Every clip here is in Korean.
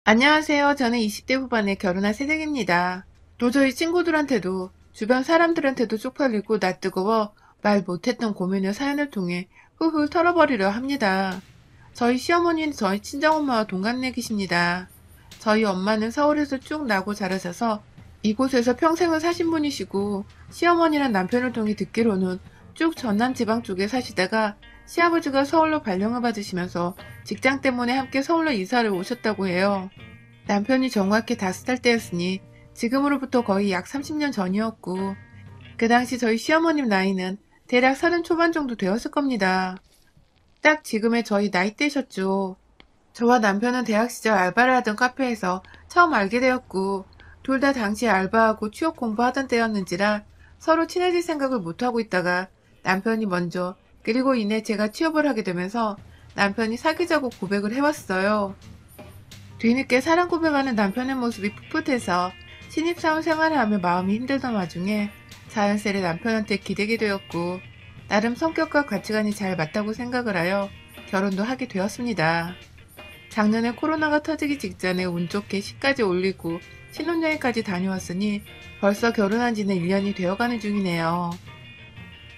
안녕하세요. 저는 20대 후반에 결혼한 새댁입니다. 도저히 친구들한테도 주변 사람들한테도 쪽팔리고 낯뜨거워 말 못했던 고민을 사연을 통해 훌훌 털어버리려 합니다. 저희 시어머니는 저희 친정엄마와 동갑내기십니다. 저희 엄마는 서울에서 쭉 나고 자라셔서 이곳에서 평생을 사신 분이시고, 시어머니랑 남편을 통해 듣기로는 쭉 전남 지방 쪽에 사시다가 시아버지가 서울로 발령을 받으시면서 직장 때문에 함께 서울로 이사를 오셨다고 해요. 남편이 정확히 5살 때였으니 지금으로부터 거의 약 30년 전이었고, 그 당시 저희 시어머님 나이는 대략 30 초반 정도 되었을 겁니다. 딱 지금의 저희 나이대셨죠. 저와 남편은 대학 시절 알바를 하던 카페에서 처음 알게 되었고, 둘 다 당시 알바하고 취업 공부하던 때였는지라 서로 친해질 생각을 못하고 있다가 남편이 먼저, 그리고 이내 제가 취업을 하게 되면서 남편이 사귀자고 고백을 해왔어요. 뒤늦게 사랑 고백하는 남편의 모습이 풋풋해서 신입사원 생활을 하며 마음이 힘들던 와중에 자연스레 남편한테 기대게 되었고, 나름 성격과 가치관이 잘 맞다고 생각을 하여 결혼도 하게 되었습니다. 작년에 코로나가 터지기 직전에 운 좋게 시까지 올리고 신혼여행까지 다녀왔으니 벌써 결혼한 지는 1년이 되어가는 중이네요.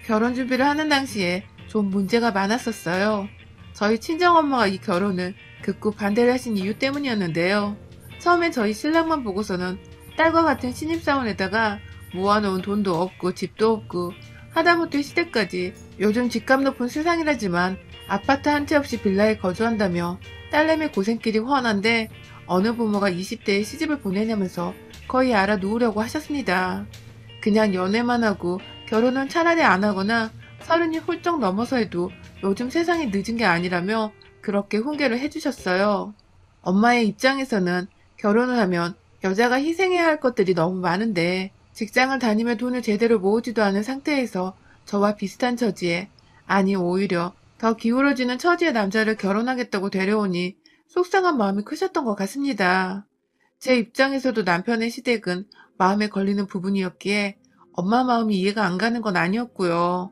결혼 준비를 하는 당시에 좀 문제가 많았었어요. 저희 친정엄마가 이 결혼을 극구 반대를 하신 이유 때문이었는데요. 처음에 저희 신랑만 보고서는 딸과 같은 신입사원에다가 모아놓은 돈도 없고 집도 없고 하다못해 시댁까지 요즘 집값 높은 세상이라지만 아파트 한 채 없이 빌라에 거주한다며 딸내미 고생길이 훤한데 어느 부모가 20대에 시집을 보내냐면서 거의 알아놓으려고 하셨습니다. 그냥 연애만 하고 결혼은 차라리 안 하거나 30이 훌쩍 넘어서 해도 요즘 세상이 늦은 게 아니라며 그렇게 훈계를 해주셨어요. 엄마의 입장에서는 결혼을 하면 여자가 희생해야 할 것들이 너무 많은데 직장을 다니며 돈을 제대로 모으지도 않은 상태에서 저와 비슷한 처지에, 아니 오히려 더 기울어지는 처지의 남자를 결혼하겠다고 데려오니 속상한 마음이 크셨던 것 같습니다. 제 입장에서도 남편의 시댁은 마음에 걸리는 부분이었기에 엄마 마음이 이해가 안 가는 건 아니었고요.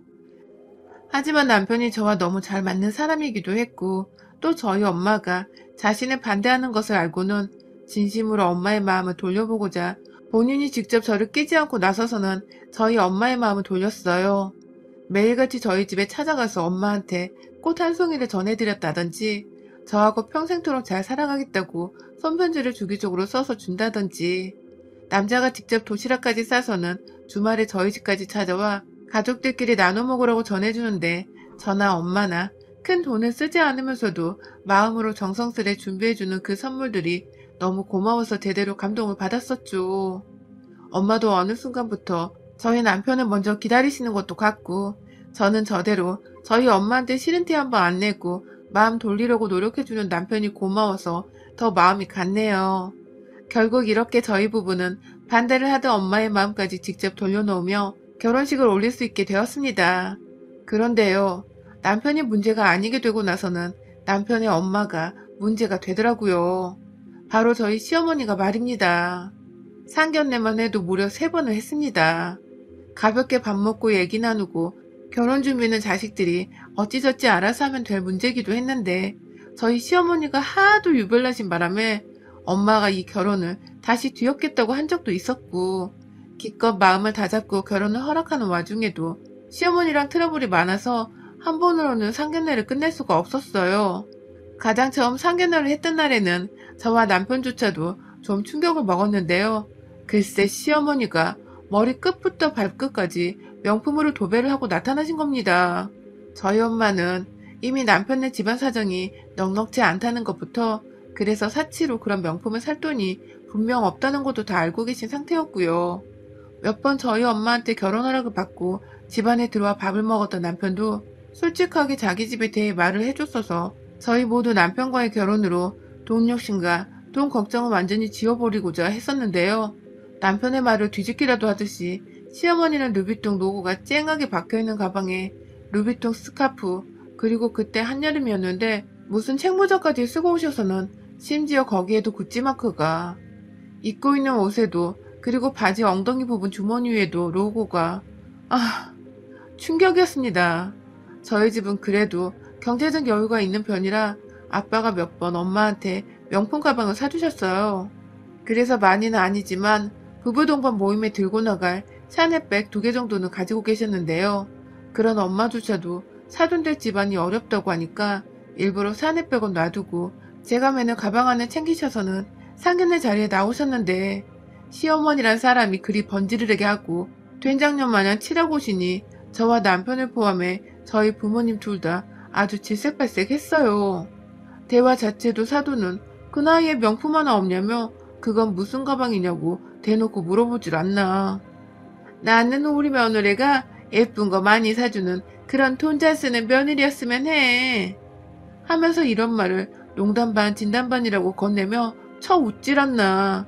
하지만 남편이 저와 너무 잘 맞는 사람이기도 했고, 또 저희 엄마가 자신을 반대하는 것을 알고는 진심으로 엄마의 마음을 돌려보고자 본인이 직접 저를 끼지 않고 나서서는 저희 엄마의 마음을 돌렸어요. 매일같이 저희 집에 찾아가서 엄마한테 꽃 한 송이를 전해드렸다든지, 저하고 평생토록 잘 살아가겠다고 손편지를 주기적으로 써서 준다든지, 남자가 직접 도시락까지 싸서는 주말에 저희 집까지 찾아와 가족들끼리 나눠 먹으라고 전해주는데, 저나 엄마나 큰 돈을 쓰지 않으면서도 마음으로 정성스레 준비해주는 그 선물들이 너무 고마워서 제대로 감동을 받았었죠. 엄마도 어느 순간부터 저희 남편을 먼저 기다리시는 것도 같고, 저는 저대로 저희 엄마한테 싫은 티 한번 안 내고 마음 돌리려고 노력해주는 남편이 고마워서 더 마음이 갔네요. 결국 이렇게 저희 부부는 반대를 하던 엄마의 마음까지 직접 돌려놓으며 결혼식을 올릴 수 있게 되었습니다. 그런데요, 남편이 문제가 아니게 되고 나서는 남편의 엄마가 문제가 되더라고요. 바로 저희 시어머니가 말입니다. 상견례만 해도 무려 3번을 했습니다. 가볍게 밥 먹고 얘기 나누고 결혼 준비는 자식들이 어찌저찌 알아서 하면 될 문제기도 했는데, 저희 시어머니가 하도 유별나신 바람에 엄마가 이 결혼을 다시 뒤엎겠다고 한 적도 있었고, 기껏 마음을 다잡고 결혼을 허락하는 와중에도 시어머니랑 트러블이 많아서 한 번으로는 상견례를 끝낼 수가 없었어요. 가장 처음 상견례를 했던 날에는 저와 남편조차도 좀 충격을 먹었는데요. 글쎄 시어머니가 머리 끝부터 발끝까지 명품으로 도배를 하고 나타나신 겁니다. 저희 엄마는 이미 남편네 집안 사정이 넉넉지 않다는 것부터, 그래서 사치로 그런 명품을 살 돈이 분명 없다는 것도 다 알고 계신 상태였고요. 몇 번 저희 엄마한테 결혼 허락을 받고 집안에 들어와 밥을 먹었던 남편도 솔직하게 자기 집에 대해 말을 해줬어서 저희 모두 남편과의 결혼으로 돈 욕심과 돈 걱정을 완전히 지워버리고자 했었는데요. 남편의 말을 뒤집기라도 하듯이 시어머니는 루비통 로고가 쨍하게 박혀있는 가방에 루비통 스카프, 그리고 그때 한여름이었는데 무슨 책모자까지 쓰고 오셔서는 심지어 거기에도 구찌 마크가, 입고 있는 옷에도, 그리고 바지 엉덩이 부분 주머니 위에도 로고가. 아, 충격이었습니다. 저희 집은 그래도 경제적 여유가 있는 편이라 아빠가 몇 번 엄마한테 명품 가방을 사주셨어요. 그래서 많이는 아니지만 부부 동반 모임에 들고 나갈 샤넬백 2개 정도는 가지고 계셨는데요. 그런 엄마조차도 사돈될 집안이 어렵다고 하니까 일부러 샤넬백은 놔두고 제가 매는 가방 안에 챙기셔서는 상견례 자리에 나오셨는데, 시어머니란 사람이 그리 번지르르게 하고 된장녀 마냥 치라고 오시니 저와 남편을 포함해 저희 부모님 둘 다 아주 질색팔색했어요. 대화 자체도 사돈은 그 나이에 명품 하나 없냐며 그건 무슨 가방이냐고 대놓고 물어보질 않나. 나는 우리 며느리가 예쁜 거 많이 사주는 그런 돈 잘 쓰는 며느리였으면 해. 하면서 이런 말을 농담 반 진담 반이라고 건네며 쳐 웃질 않나.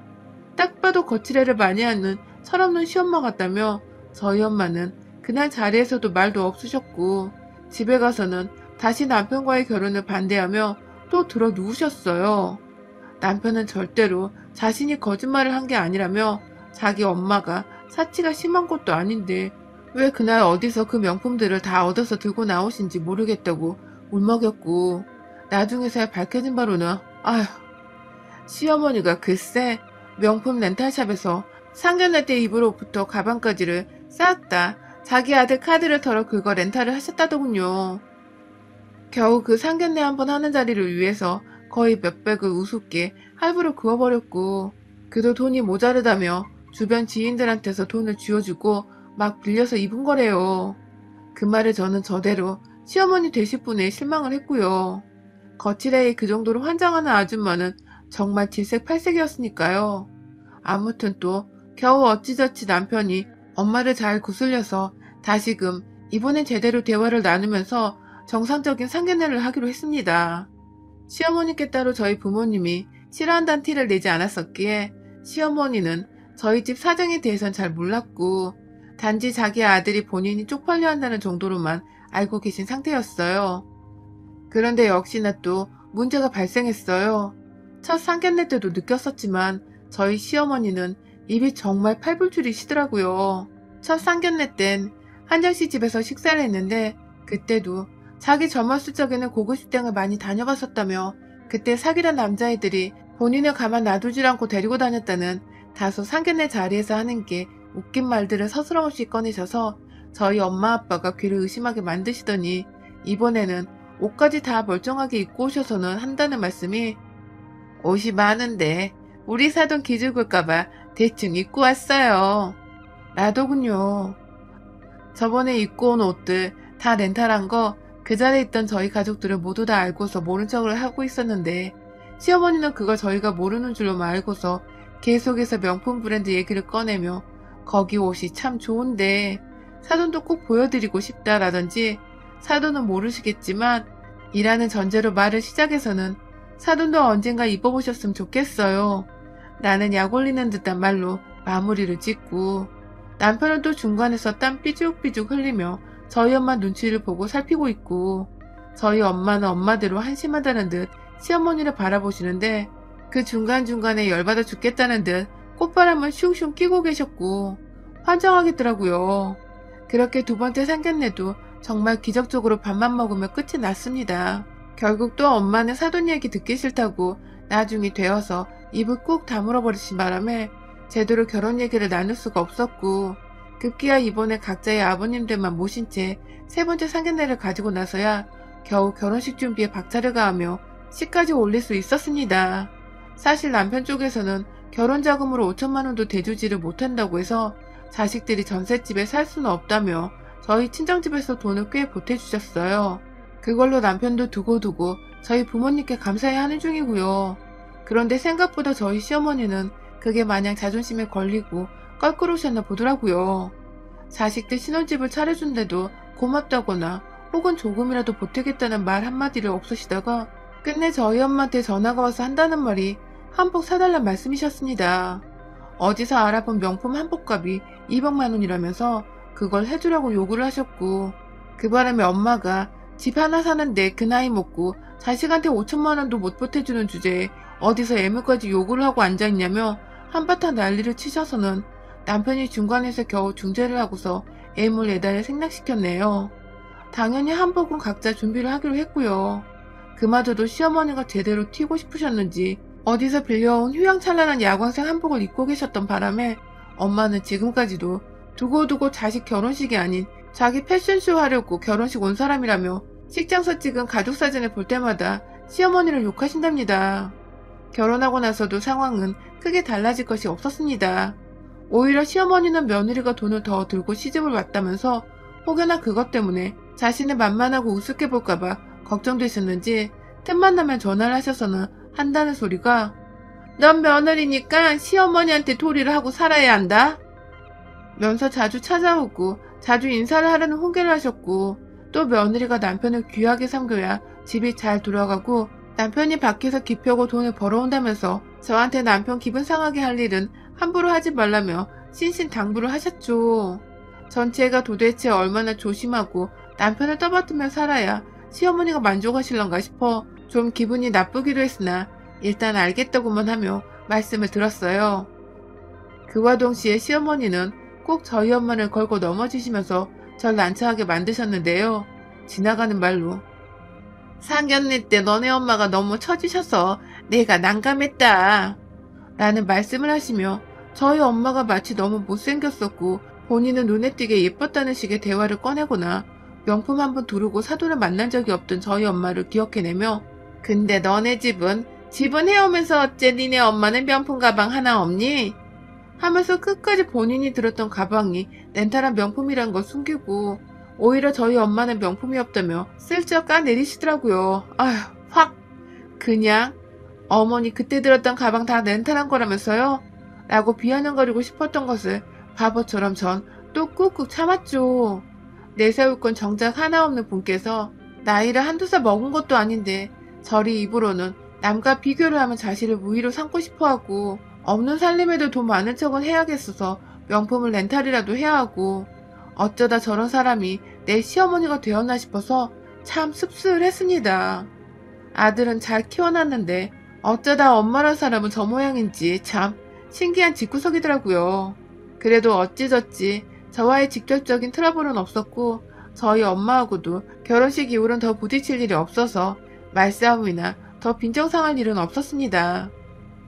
딱 봐도 거칠애를 많이 하는 철없는 시엄마 같다며 저희 엄마는 그날 자리에서도 말도 없으셨고 집에 가서는 다시 남편과의 결혼을 반대하며 또 들어 누우셨어요. 남편은 절대로 자신이 거짓말을 한 게 아니라며 자기 엄마가 사치가 심한 것도 아닌데 왜 그날 어디서 그 명품들을 다 얻어서 들고 나오신지 모르겠다고 울먹였고, 나중에서야 밝혀진 바로는 아휴, 시어머니가 글쎄 명품 렌탈샵에서 상견례 때 입을 옷부터 가방까지를 싹 다 자기 아들 카드를 털어 그거 렌탈을 하셨다더군요. 겨우 그 상견례 한번 하는 자리를 위해서 거의 몇백을 우습게 할부로 그어버렸고, 그도 돈이 모자르다며 주변 지인들한테서 돈을 쥐어주고 막 빌려서 입은 거래요. 그 말에 저는 저대로 시어머니 되실 분에 실망을 했고요. 거칠애의 그 정도로 환장하는 아줌마는 정말 질색팔색이었으니까요. 아무튼 또 겨우 어찌저찌 남편이 엄마를 잘 구슬려서 다시금 이번엔 제대로 대화를 나누면서 정상적인 상견례를 하기로 했습니다. 시어머니께 따로 저희 부모님이 싫어한다는 티를 내지 않았었기에 시어머니는 저희 집 사정에 대해선 잘 몰랐고 단지 자기 아들이 본인이 쪽팔려 한다는 정도로만 알고 계신 상태였어요. 그런데 역시나 또 문제가 발생했어요. 첫 상견례 때도 느꼈었지만 저희 시어머니는 입이 정말 팔불출이시더라고요. 첫 상견례 땐 한정씨 집에서 식사를 했는데 그때도 자기 젊었을 적에는 고급식당을 많이 다녀봤었다며 그때 사귀던 남자애들이 본인을 가만 놔두질 않고 데리고 다녔다는 다소 상견례 자리에서 하는 게 웃긴 말들을 서스럼없이 꺼내셔서 저희 엄마 아빠가 귀를 의심하게 만드시더니 이번에는 옷까지 다 멀쩡하게 입고 오셔서는 한다는 말씀이 옷이 많은데 우리 사돈 기죽을까봐 대충 입고 왔어요. 나더군요. 저번에 입고 온 옷들 다 렌탈한 거 그 자리에 있던 저희 가족들은 모두 다 알고서 모른 척을 하고 있었는데 시어머니는 그걸 저희가 모르는 줄로만 알고서 계속해서 명품 브랜드 얘기를 꺼내며 거기 옷이 참 좋은데 사돈도 꼭 보여드리고 싶다라든지, 사돈은 모르시겠지만 이라는 전제로 말을 시작해서는 사돈도 언젠가 입어보셨으면 좋겠어요. 나는 약 올리는 듯한 말로 마무리를 짓고 남편은 또 중간에서 땀 삐죽삐죽 흘리며 저희 엄마 눈치를 보고 살피고 있고, 저희 엄마는 엄마대로 한심하다는 듯 시어머니를 바라보시는데 그 중간중간에 열받아 죽겠다는 듯 꽃바람을 슝슝 끼고 계셨고 환장하겠더라고요. 그렇게 두 번째 상견례도 정말 기적적으로 밥만 먹으며 끝이 났습니다. 결국 또 엄마는 사돈 얘기 듣기 싫다고 나중이 되어서 입을 꾹 다물어 버리신 바람에 제대로 결혼 얘기를 나눌 수가 없었고, 급기야 이번에 각자의 아버님들만 모신 채 세 번째 상견례를 가지고 나서야 겨우 결혼식 준비에 박차를 가하며 시까지 올릴 수 있었습니다. 사실 남편 쪽에서는 결혼 자금으로 5천만 원도 대주지를 못한다고 해서 자식들이 전셋집에 살 수는 없다며 저희 친정집에서 돈을 꽤 보태주셨어요. 그걸로 남편도 두고두고 저희 부모님께 감사해 하는 중이고요. 그런데 생각보다 저희 시어머니는 그게 마냥 자존심에 걸리고 껄끄러우셨나 보더라고요. 자식들 신혼집을 차려준데도 고맙다거나 혹은 조금이라도 보태겠다는 말 한마디를 없으시다가 끝내 저희 엄마한테 전화가 와서 한다는 말이 한복 사달란 말씀이셨습니다. 어디서 알아본 명품 한복값이 200만 원이라면서 그걸 해주라고 요구를 하셨고, 그 바람에 엄마가 집 하나 사는데 그 나이 먹고 자식한테 5천만 원도 못 보태주는 주제에 어디서 애무까지 요구를 하고 앉아있냐며 한바탕 난리를 치셔서는 남편이 중간에서 겨우 중재를 하고서 애물 내달을 생략시켰네요. 당연히 한복은 각자 준비를 하기로 했고요. 그마저도 시어머니가 제대로 튀고 싶으셨는지 어디서 빌려온 휘황찬란한 야광색 한복을 입고 계셨던 바람에 엄마는 지금까지도 두고두고 자식 결혼식이 아닌 자기 패션쇼 하려고 결혼식 온 사람이라며 식장서 찍은 가족사진을 볼 때마다 시어머니를 욕하신답니다. 결혼하고 나서도 상황은 크게 달라질 것이 없었습니다. 오히려 시어머니는 며느리가 돈을 더 들고 시집을 왔다면서 혹여나 그것 때문에 자신을 만만하고 우습게 볼까봐 걱정되셨는지 틈만 나면 전화를 하셔서는 한다는 소리가 넌 며느리니까 시어머니한테 도리를 하고 살아야 한다 면서 자주 찾아오고 자주 인사를 하려는 훈계를 하셨고 또 며느리가 남편을 귀하게 섬겨야 집이 잘 돌아가고 남편이 밖에서 기펴고 돈을 벌어온다면서 저한테 남편 기분 상하게 할 일은 함부로 하지 말라며 신신당부를 하셨죠. 전체가 도대체 얼마나 조심하고 남편을 떠받들며 살아야 시어머니가 만족하실런가 싶어 좀 기분이 나쁘기도 했으나 일단 알겠다고만 하며 말씀을 들었어요. 그와 동시에 시어머니는 꼭 저희 엄마를 걸고 넘어지시면서 절 난처하게 만드셨는데요. 지나가는 말로 상견례 때 너네 엄마가 너무 처지셔서 내가 난감했다 라는 말씀을 하시며 저희 엄마가 마치 너무 못생겼었고 본인은 눈에 띄게 예뻤다는 식의 대화를 꺼내거나 명품 한번 두르고 사돈을 만난 적이 없던 저희 엄마를 기억해내며 근데 너네 집은 해오면서 어째 니네 엄마는 명품 가방 하나 없니? 하면서 끝까지 본인이 들었던 가방이 렌탈한 명품이란 걸 숨기고 오히려 저희 엄마는 명품이 없다며 슬쩍 까내리시더라고요. 아휴 확 그냥 어머니 그때 들었던 가방 다 렌탈한 거라면서요? 라고 비아냥거리고 싶었던 것을 바보처럼 전 또 꾹꾹 참았죠. 내세울 건 정작 하나 없는 분께서 나이를 한두 살 먹은 것도 아닌데 저리 입으로는 남과 비교를 하면 자신을 우위로 삼고 싶어하고 없는 살림에도 돈 많은 척은 해야겠어서 명품을 렌탈이라도 해야 하고 어쩌다 저런 사람이 내 시어머니가 되었나 싶어서 참 씁쓸했습니다. 아들은 잘 키워놨는데 어쩌다 엄마란 사람은 저 모양인지 참 신기한 집구석이더라고요. 그래도 어찌저찌 저와의 직접적인 트러블은 없었고 저희 엄마하고도 결혼식 이후로는 더 부딪힐 일이 없어서 말싸움이나 더 빈정상할 일은 없었습니다.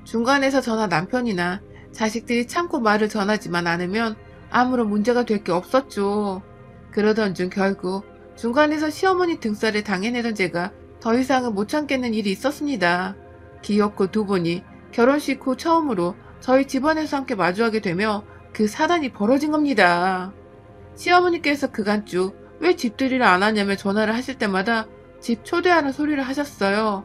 중간에서 저나 남편이나 자식들이 참고 말을 전하지만 않으면 아무런 문제가 될 게 없었죠. 그러던 중 결국 중간에서 시어머니 등살을 당해내던 제가 더 이상은 못 참겠는 일이 있었습니다. 기어코 두 분이 결혼식 후 처음으로 저희 집안에서 함께 마주하게 되며 그 사단이 벌어진 겁니다. 시어머니께서 그간 쭉 왜 집들이를 안 하냐며 전화를 하실 때마다 집 초대하는 소리를 하셨어요.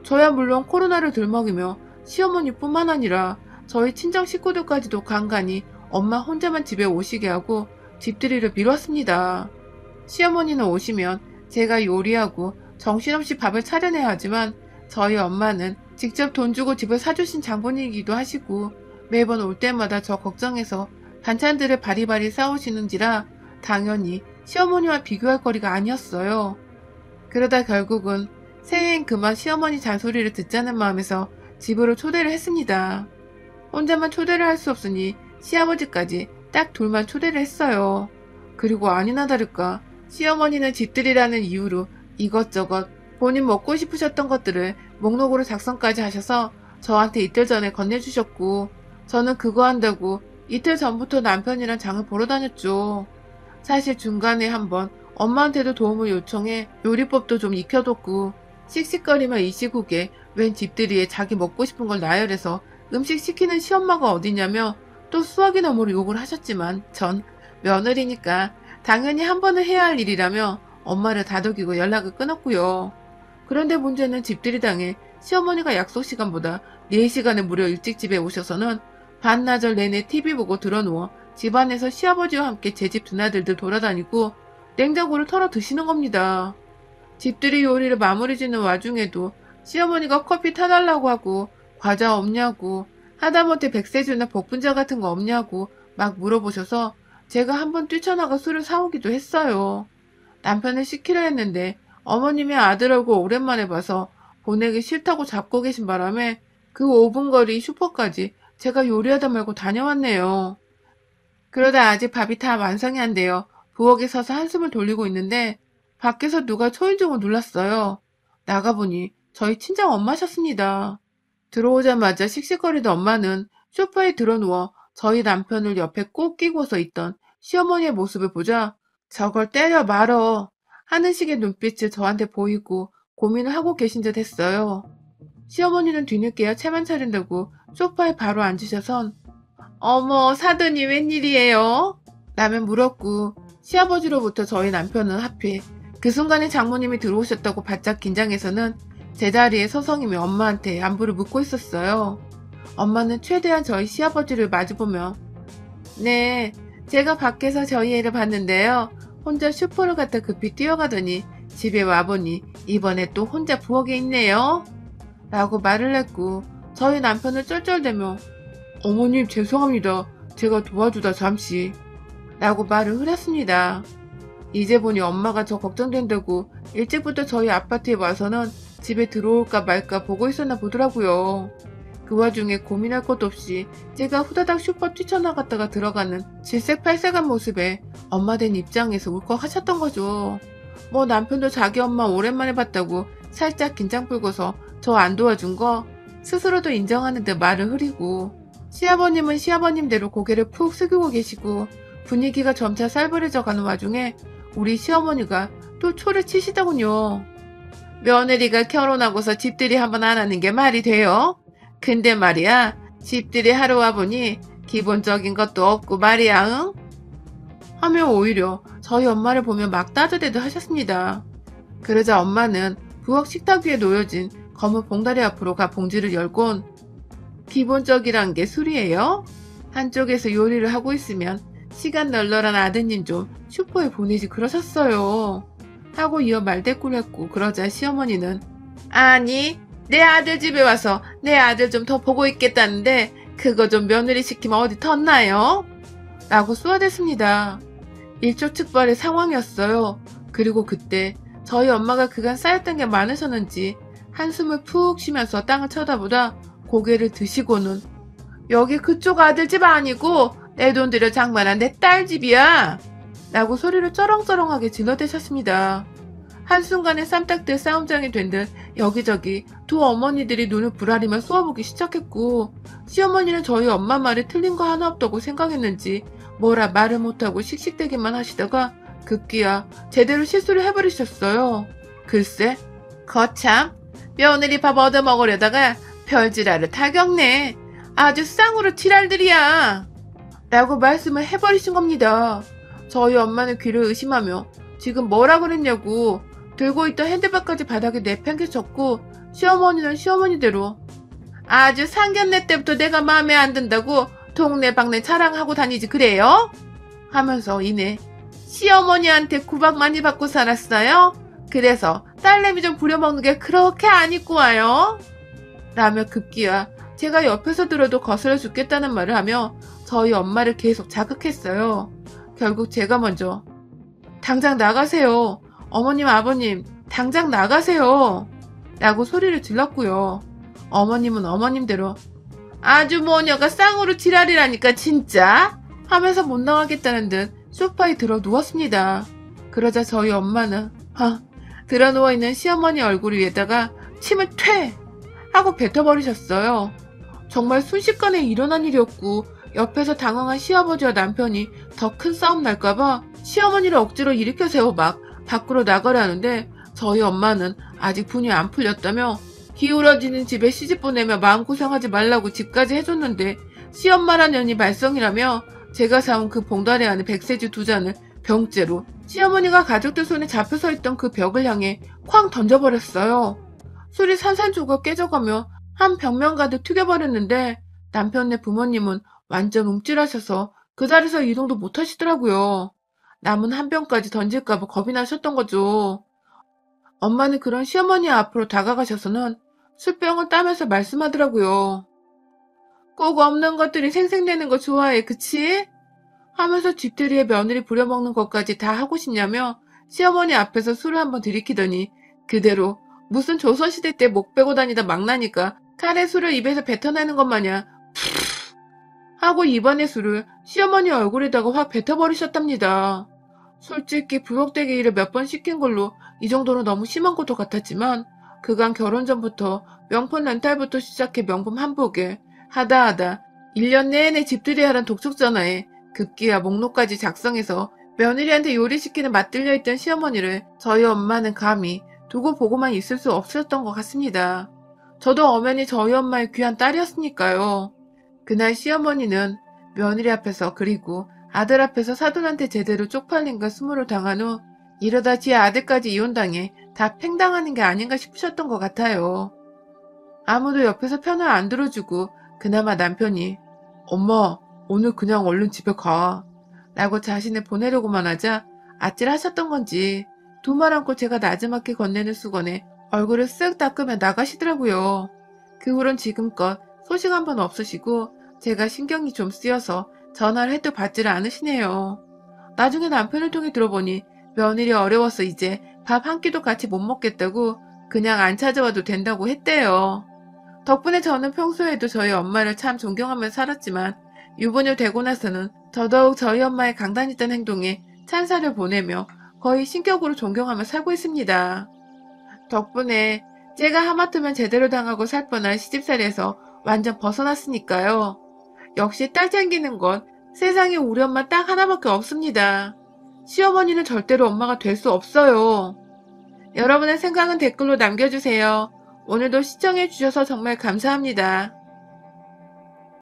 저야 물론 코로나를 들먹이며 시어머니뿐만 아니라 저희 친정 식구들까지도 간간히 엄마 혼자만 집에 오시게 하고 집들이를 미뤘습니다. 시어머니는 오시면 제가 요리하고 정신없이 밥을 차려내야 하지만 저희 엄마는 직접 돈 주고 집을 사주신 장본인이기도 하시고 매번 올 때마다 저 걱정해서 반찬들을 바리바리 싸우시는지라 당연히 시어머니와 비교할 거리가 아니었어요. 그러다 결국은 새해엔 그만 시어머니 잔소리를 듣자는 마음에서 집으로 초대를 했습니다. 혼자만 초대를 할 수 없으니 시아버지까지 딱 둘만 초대를 했어요. 그리고 아니나 다를까 시어머니는 집들이라는 이유로 이것저것 본인 먹고 싶으셨던 것들을 목록으로 작성까지 하셔서 저한테 이틀 전에 건네주셨고 저는 그거 한다고 이틀 전부터 남편이랑 장을 보러 다녔죠. 사실 중간에 한번 엄마한테도 도움을 요청해 요리법도 좀 익혀뒀고 씩씩거리며 이 시국에 웬 집들이에 자기 먹고 싶은 걸 나열해서 음식 시키는 시엄마가 어디냐며 또 수학이 너머로 욕을 하셨지만 전 며느리니까 당연히 한 번은 해야 할 일이라며 엄마를 다독이고 연락을 끊었고요. 그런데 문제는 집들이 당에 시어머니가 약속 시간보다 4시간을 무려 일찍 집에 오셔서는 반나절 내내 TV 보고 드러누워 집안에서 시아버지와 함께 제 집 드나들들 돌아다니고 냉장고를 털어 드시는 겁니다. 집들이 요리를 마무리 짓는 와중에도 시어머니가 커피 타달라고 하고 과자 없냐고 하다못해 백세주나 복분자 같은 거 없냐고 막 물어보셔서 제가 한번 뛰쳐나가 술을 사오기도 했어요. 남편을 시키려 했는데 어머님의 아들하고 오랜만에 봐서 보내기 싫다고 잡고 계신 바람에 그 5분 거리 슈퍼까지 제가 요리하다 말고 다녀왔네요. 그러다 아직 밥이 다 완성이 안 돼요. 부엌에 서서 한숨을 돌리고 있는데 밖에서 누가 초인종을 눌렀어요. 나가보니 저희 친정 엄마셨습니다. 들어오자마자 씩씩거리던 엄마는 소파에 드러누워 저희 남편을 옆에 꼭 끼고서 있던 시어머니의 모습을 보자 저걸 때려 말어 하는 식의 눈빛을 저한테 보이고 고민을 하고 계신 듯 했어요. 시어머니는 뒤늦게야 채만 차린다고 소파에 바로 앉으셔선 어머 사돈이 웬일이에요? 라며 물었고 시아버지로부터 저희 남편은 하필 그 순간에 장모님이 들어오셨다고 바짝 긴장해서는 제자리에 서성이며 엄마한테 안부를 묻고 있었어요. 엄마는 최대한 저희 시아버지를 마주보며 네, 제가 밖에서 저희 애를 봤는데요. 혼자 슈퍼를 갔다 급히 뛰어가더니 집에 와보니 이번에 또 혼자 부엌에 있네요. 라고 말을 했고 저희 남편은 쩔쩔대며 어머님 죄송합니다. 제가 도와주다 잠시 라고 말을 흐렸습니다. 이제 보니 엄마가 저 걱정된다고 일찍부터 저희 아파트에 와서는 집에 들어올까 말까 보고 있었나 보더라고요. 그 와중에 고민할 것도 없이 제가 후다닥 슈퍼 뛰쳐나갔다가 들어가는 질색팔색한 모습에 엄마 된 입장에서 울컥하셨던 거죠. 뭐 남편도 자기 엄마 오랜만에 봤다고 살짝 긴장 풀고서 저 안 도와준 거 스스로도 인정하는 듯 말을 흐리고 시아버님은 시아버님대로 고개를 푹 숙이고 계시고 분위기가 점차 살벌해져 가는 와중에 우리 시어머니가 또 초를 치시더군요. 며느리가 결혼하고서 집들이 한번 안 하는 게 말이 돼요? 근데 말이야 집들이 하러 와보니 기본적인 것도 없고 말이야 응? 하며 오히려 저희 엄마를 보며 막 따져대도 하셨습니다. 그러자 엄마는 부엌 식탁 위에 놓여진 검은 봉다리 앞으로 가 봉지를 열곤 기본적이란 게 술이에요? 한쪽에서 요리를 하고 있으면 시간 널널한 아드님 좀 슈퍼에 보내지 그러셨어요. 하고 이어 말대꾸를 했고 그러자 시어머니는 아니 내 아들 집에 와서 내 아들 좀 더 보고 있겠다는데 그거 좀 며느리 시키면 어디 텄나요? 라고 쏘아댔습니다. 일촉즉발의 상황이었어요. 그리고 그때 저희 엄마가 그간 쌓였던 게 많으셨는지 한숨을 푹 쉬면서 땅을 쳐다보다 고개를 드시고는 여기 그쪽 아들 집 아니고 내 돈 들여 장만한 내 딸 집이야 라고 소리를 쩌렁쩌렁하게 질러대셨습니다. 한순간에 쌈딱들 싸움장이 된 듯 여기저기 두 어머니들이 눈을 부라리며 쏘아보기 시작했고 시어머니는 저희 엄마 말에 틀린 거 하나 없다고 생각했는지 뭐라 말을 못하고 씩씩대기만 하시다가 급기야 제대로 실수를 해버리셨어요. 글쎄 거참 며느리 밥 얻어먹으려다가 별지랄을 다 겪네. 아주 쌍으로 지랄들이야 라고 말씀을 해버리신 겁니다. 저희 엄마는 귀를 의심하며 지금 뭐라 그랬냐고 들고 있던 핸드백까지 바닥에 내팽개쳤고 시어머니는 시어머니대로 아주 상견례 때부터 내가 마음에 안 든다고 동네방네 자랑하고 다니지 그래요? 하면서 이내 시어머니한테 구박 많이 받고 살았어요? 그래서 딸내미 좀 부려먹는 게 그렇게 안 입고 와요? 라며 급기야 제가 옆에서 들어도 거슬려 죽겠다는 말을 하며 저희 엄마를 계속 자극했어요. 결국 제가 먼저 당장 나가세요. 어머님 아버님 당장 나가세요. 라고 소리를 질렀고요. 어머님은 어머님대로 아주 모녀가 쌍으로 지랄이라니까 진짜 하면서 못 나가겠다는 듯 소파에 들어 누웠습니다. 그러자 저희 엄마는 들어 누워있는 시어머니 얼굴 위에다가 침을 퇴 하고 뱉어버리셨어요. 정말 순식간에 일어난 일이었고 옆에서 당황한 시아버지와 남편이 더 큰 싸움 날까봐 시어머니를 억지로 일으켜 세워 막 밖으로 나가려는데 저희 엄마는 아직 분이 안 풀렸다며 기울어지는 집에 시집 보내며 마음고생하지 말라고 집까지 해줬는데 시엄마란 년이 말썽이라며 제가 사온 그 봉다리 안에 백세지 2잔을 병째로 시어머니가 가족들 손에 잡혀서 있던 그 벽을 향해 쾅 던져버렸어요. 술이 산산조각 깨져가며 한 벽면 가득 튀겨버렸는데 남편네 부모님은 완전 움찔하셔서 그 자리에서 이동도 못하시더라고요. 남은 한 병까지 던질까봐 겁이 나셨던 거죠. 엄마는 그런 시어머니 앞으로 다가가셔서는 술병을 따면서 말씀하더라고요. 꼭 없는 것들이 생생내는 거 좋아해, 그치? 하면서 집들이에 며느리 부려먹는 것까지 다 하고 싶냐며 시어머니 앞에서 술을 한번 들이키더니 그대로 무슨 조선시대 때 목 빼고 다니다 망나니까 칼에 술을 입에서 뱉어내는 것 마냥 하고 입안의 술을 시어머니 얼굴에다가 확 뱉어버리셨답니다. 솔직히 부엌대기 일을 몇 번 시킨 걸로 이 정도는 너무 심한 것도 같았지만 그간 결혼 전부터 명품 렌탈부터 시작해 명품 한복에 하다 1년 내내 집들이 하란 독촉 전화에 급기야 목록까지 작성해서 며느리한테 요리시키는 맛들려 있던 시어머니를 저희 엄마는 감히 두고 보고만 있을 수 없었던 것 같습니다. 저도 엄연히 저희 엄마의 귀한 딸이었으니까요. 그날 시어머니는 며느리 앞에서 그리고 아들 앞에서 사돈한테 제대로 쪽팔린 걸 수모를 당한 후 이러다 지 아들까지 이혼당해 다 팽당하는 게 아닌가 싶으셨던 것 같아요. 아무도 옆에서 편을 안 들어주고 그나마 남편이 엄마 오늘 그냥 얼른 집에 가 라고 자신을 보내려고만 하자 아찔하셨던 건지 두 말 않고 제가 나지막히 건네는 수건에 얼굴을 쓱 닦으며 나가시더라고요. 그 후론 지금껏 소식 한 번 없으시고 제가 신경이 좀 쓰여서 전화를 해도 받지를 않으시네요. 나중에 남편을 통해 들어보니 며느리 어려워서 이제 밥 한 끼도 같이 못 먹겠다고 그냥 안 찾아와도 된다고 했대요. 덕분에 저는 평소에도 저희 엄마를 참 존경하며 살았지만 유부녀 되고 나서는 더더욱 저희 엄마의 강단있던 행동에 찬사를 보내며 거의 신격으로 존경하며 살고 있습니다. 덕분에 제가 하마터면 제대로 당하고 살 뻔한 시집살이에서 완전 벗어났으니까요. 역시 딸 챙기는 건 세상에 우리 엄마 딱 하나밖에 없습니다. 시어머니는 절대로 엄마가 될 수 없어요. 여러분의 생각은 댓글로 남겨주세요. 오늘도 시청해주셔서 정말 감사합니다.